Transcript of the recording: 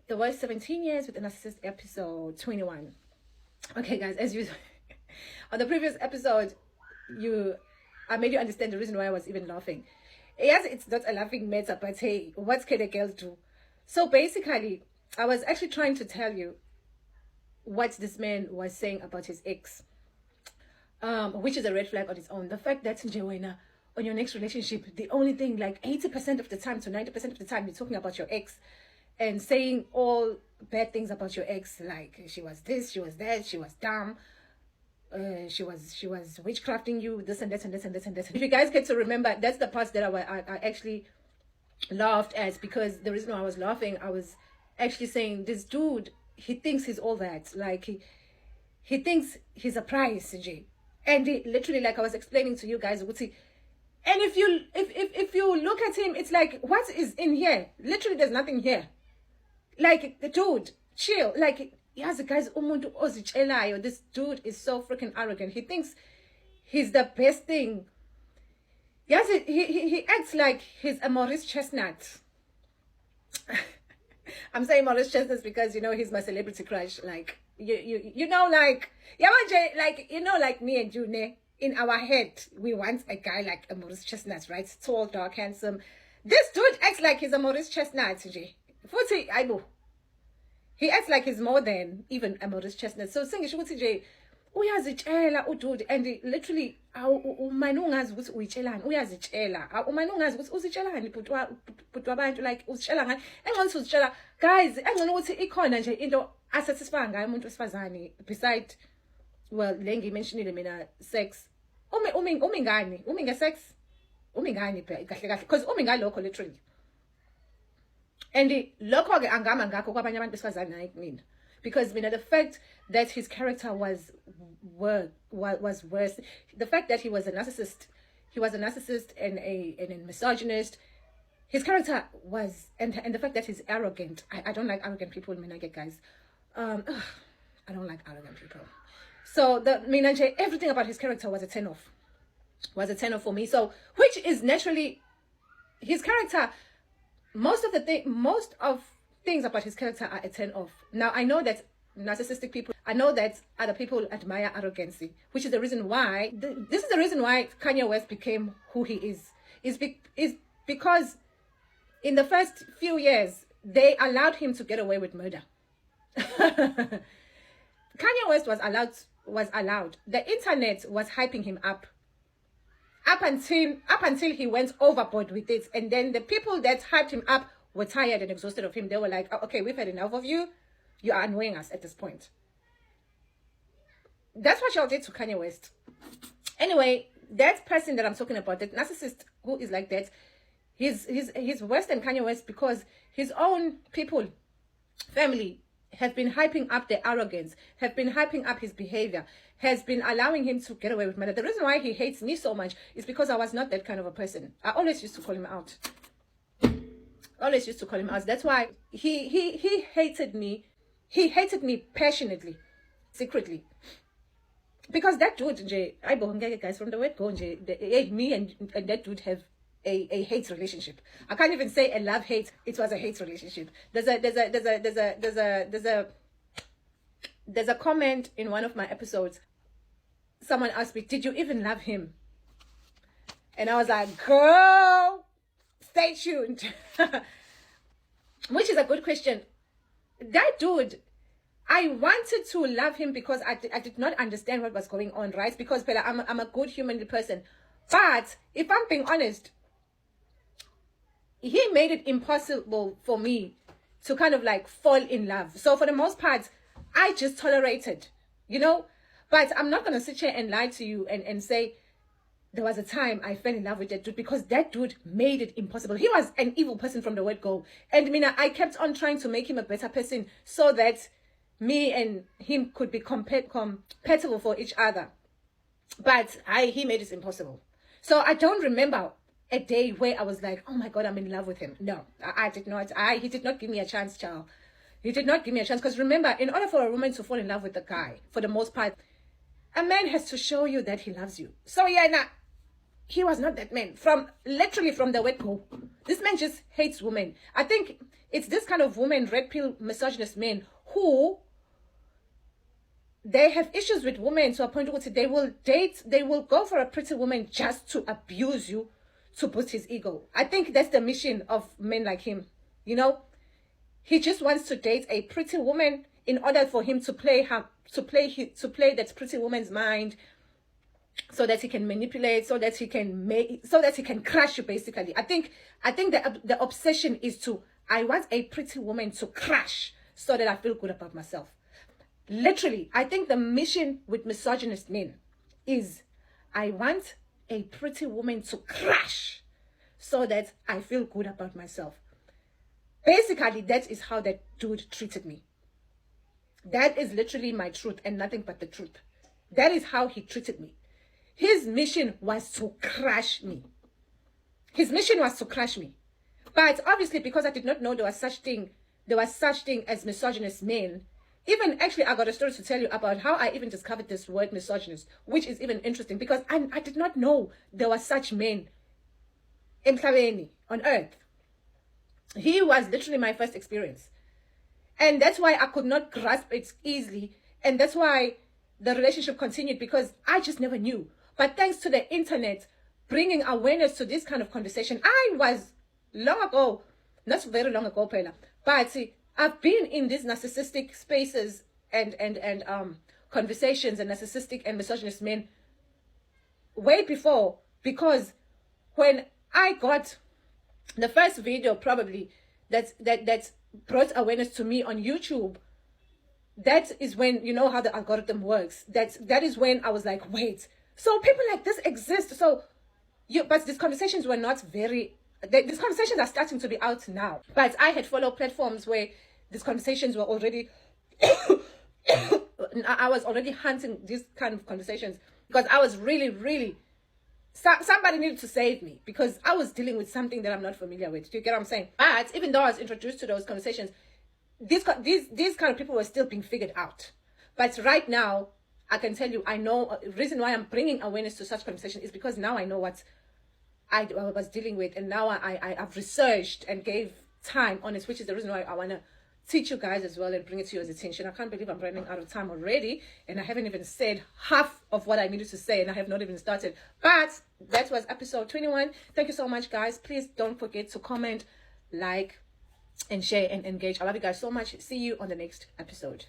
There was 17 years with the Narcissist, episode 21. Okay, guys, as you on the previous episode, I made you understand the reason why I was even laughing. Yes, it's not a laughing matter, but hey, what can a girl do? So basically, I was actually trying to tell you what this man was saying about his ex, which is a red flag on its own. The fact that on your next relationship, the only thing, like 80% of the time to 90% of the time, you're talking about your ex and saying all bad things about your ex, like she was this, she was that, she was dumb, she was witchcrafting you, this and this and this and this and this. If you guys get to remember, that's the part that I actually laughed at, because the reason why I was laughing, I was actually saying, this dude, he thinks he's all that, like he thinks he's a prize, and he, literally, like I was explaining to you guys, and if you look at him, it's like, what is in here? Literally, there's nothing here. Like, the dude, chill. Like, yes, guys, this dude is so freaking arrogant. He thinks he's the best thing. Yes, he acts like he's a Maurice Chestnut. I'm saying Maurice Chestnut because, he's my celebrity crush. Like, like, like me and you, in our head, we want a guy like a Maurice Chestnut, right? Tall, dark, handsome. This dude acts like he's a Maurice Chestnut, Futhi, he acts like he's more than even a Maurice Chestnut. So sing ukuthi uyazitshela udude, and literally umane ungazi ukuthi uyitshelani, uyazitshela umane ungazi ukuthi uzitshelani but abantu, like uzitshela ngani engcono uzitshela guys, engcono ukuthi ikhona nje into asatisfy ngayo umuntu wesifazane beside, well, le ngimentionile mina, sex. Umi ngani ngesex, umi ngani kahle kahle, because umi ngalokho literally. And lokho ke angama ngakho kwabanye abantu besifazane naye mina, because the fact that his character was worse, the fact that he was a narcissist and a misogynist, his character was, and the fact that he's arrogant. I don't like arrogant people, guys. I don't like arrogant people. So everything about his character was a 10 off. For me. So, which is naturally his character. Most of things about his character are a 10 off. Now, I know that narcissistic people, I know that other people admire arrogancy, which is the reason why, this is the reason why Kanye West became who he is because in the first few years, they allowed him to get away with murder. Kanye West was allowed. The internet was hyping him up until he went overboard with it, and then the people that hyped him up were tired and exhausted of him. They were like, oh, okay, we've had enough of you. You are annoying us at this point. That's what y'all did to Kanye West. Anyway, that person that I'm talking about, that narcissist who is like that, he's worse than Kanye West, because his own people, family, have been hyping up the arrogance, have been hyping up his behavior, has been allowing him to get away with murder. The reason why he hates me so much is because I was not that kind of a person. I always used to call him out. That's why he hated me. He hated me passionately, secretly. Because that dude, guys, from the word go, me and that dude have a hate relationship. I can't even say a love-hate. It was a hate relationship. There's a comment in one of my episodes. Someone asked me, did you even love him? And I was like, girl, stay tuned. Which is a good question. That dude, I wanted to love him because I did not understand what was going on, right? Because I'm a good human person. But if I'm being honest, he made it impossible for me to kind of like fall in love. So for the most part, I just tolerated, But I'm not going to sit here and lie to you and say there was a time I fell in love with that dude, because that dude made it impossible. He was an evil person from the word go. And I kept on trying to make him a better person so that me and him could be compatible for each other. But he made it impossible. So I don't remember a day where I was like, oh my God, I'm in love with him. No, I did not. He did not give me a chance, child. He did not give me a chance. Because remember, in order for a woman to fall in love with a guy, for the most part, a man has to show you that he loves you. So he was not that man. Literally from the word go. This man just hates women. I think It's this kind of women, red pill misogynist men, who they have issues with women to a point where they will go for a pretty woman just to abuse you, to boost his ego. I think that's the mission of men like him. You know, he just wants to date a pretty woman in order for him to play that pretty woman's mind, so that he can manipulate, so that he can crush you. Basically, I think the obsession is I want a pretty woman to crush so that I feel good about myself. Literally, I think the mission with misogynist men is I want a pretty woman to crush so that I feel good about myself. Basically, that is how that dude treated me. That is literally my truth and nothing but the truth. That is how he treated me. His mission was to crush me. His mission was to crush me. But obviously, because I did not know there was such thing as misogynist men. Even actually, I got a story to tell you about how I even discovered this word misogynist, which is even interesting because I did not know there were such men on earth. He was literally my first experience. And that's why I could not grasp it easily. And that's why the relationship continued, because I just never knew. But thanks to the internet bringing awareness to this kind of conversation, I was long ago, not very long ago, Pela, but see, I've been in these narcissistic spaces and conversations and narcissistic and misogynist men way before, because when I got the first video probably that brought awareness to me on YouTube, that is when, you know how the algorithm works, that is when I was like, wait, so people like this exist. So but these conversations were not these conversations are starting to be out now, but I had followed platforms where these conversations were already I was already hunting these kind of conversations, because I was really somebody needed to save me, because I was dealing with something that I'm not familiar with. Do you get what I'm saying? But even though I was introduced to those conversations, these kind of people were still being figured out. But right now, I can tell you, I know the reason why I'm bringing awareness to such conversation is because now I know what I was dealing with, and now I've researched and gave time on it, which is the reason why I want to teach you guys as well and bring it to your attention. I can't believe I'm running out of time already, and I haven't even said half of what I needed to say, and I have not even started. But that was episode 21. Thank you so much, guys. Please don't forget to comment, like, and share and engage. I love you guys so much. See you on the next episode.